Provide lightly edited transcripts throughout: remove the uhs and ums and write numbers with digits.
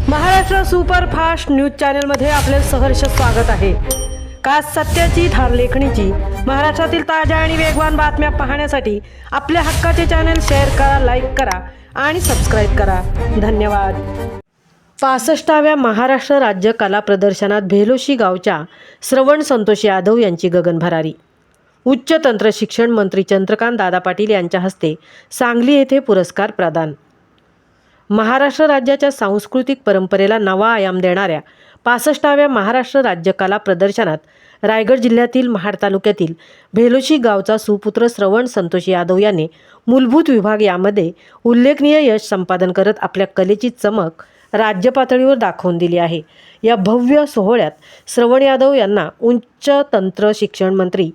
Maharashtra superfast news चॅनलमध्ये आपले सहर्ष स्वागत आहे। खास सत्याची थार लेखणीची महाराष्ट्रातील ताज्या आणि वेगवान बातम्या पाहण्यासाठी आपल्या हक्काचे चॅनल शेअर करा, लाईक करा आणि सबस्क्राईब करा। धन्यवाद। 65व्या महाराष्ट्र राज्य कला प्रदर्शनात भेलोशी गावच्या श्रवण संतोष यादव यांची गगनभरारी। उच्च तंत्र शिक्षण मंत्री चंद्रकांत दादा पाटील यांच्या हस्ते सांगली येथे पुरस्कार प्रदान। महाराष्ट्र राज्याच्या सांस्कृतिक परंपरेला नवा आयाम देणाऱ्या 65व्या महाराष्ट्र राज्य कला प्रदर्शनात रायगड जिल्ह्यातील महाड तालुक्यातील भेलोशी गावचा सुपुत्र श्रवण संतोष यादव यांनी मूलभूत विभाग यामध्ये उल्लेखनीय यश संपादन करत आपल्या कलेची चमक राज्य पातळीवर दाखवून दिली आहे। या भव्य सोहळ्यात श्रवण यादव यांना उच्च तंत्र शिक्षण मंत्री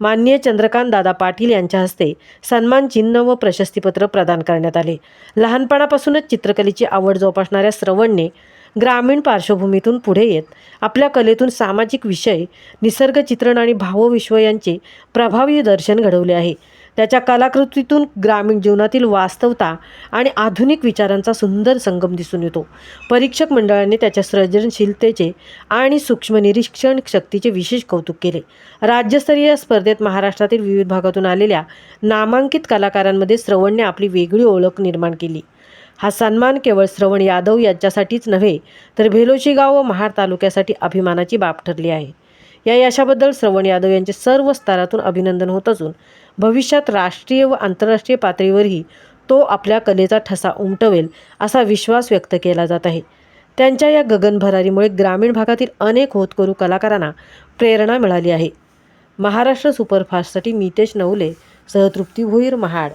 माननीय चंद्रकांत दादा पाटील यांच्या हस्ते सन्मान चिन्ह व प्रशस्तीपत्र प्रदान करण्यात आले। लहानपणापासूनच चित्रकलेची आवड जोपासणाऱ्या श्रवणने ग्रामीण पार्श्वभूमीतून पुढे येत आपल्या कलेतून सामाजिक विषय, निसर्ग चित्रण आणि भावविश्व यांचे प्रभावी दर्शन घडवले आहे। त्याच्या कलाकृतीतून ग्रामीण जीवनातील वास्तवता आणि आधुनिक विचारांचा सुंदर संगम दिसून येतो। परीक्षक मंडळाने त्याच्या सृजनशीलतेचे आणि सूक्ष्म निरीक्षण शक्तीचे विशेष कौतुक केले। राज्यस्तरीय स्पर्धेत महाराष्ट्रातील विविध भागातून आलेल्या नामांकित कलाकारांमध्ये श्रवणने आपली वेगळी ओळख निर्माण केली। हा सन्मान केवळ श्रवण यादव यांच्यासाठीच नव्हे तर भेलोशी गाव व महाड तालुक्यासाठी अभिमानाची बाब ठरली आहे। या यशाबद्दल श्रवण यादव यांचे सर्व स्तरातून अभिनंदन होत असून भविष्यात राष्ट्रीय व आंतरराष्ट्रीय पातळीवरही तो आपल्या कलेचा ठसा उमटवेल असा विश्वास व्यक्त केला जात आहे। त्यांच्या या गगनभरारीमुळे ग्रामीण भागातील अनेक होतकरू कलाकारांना प्रेरणा मिळाली आहे। महाराष्ट्र सुपरफास्टसाठी मितेश नवले सह तृप्ती भोईर, महाड।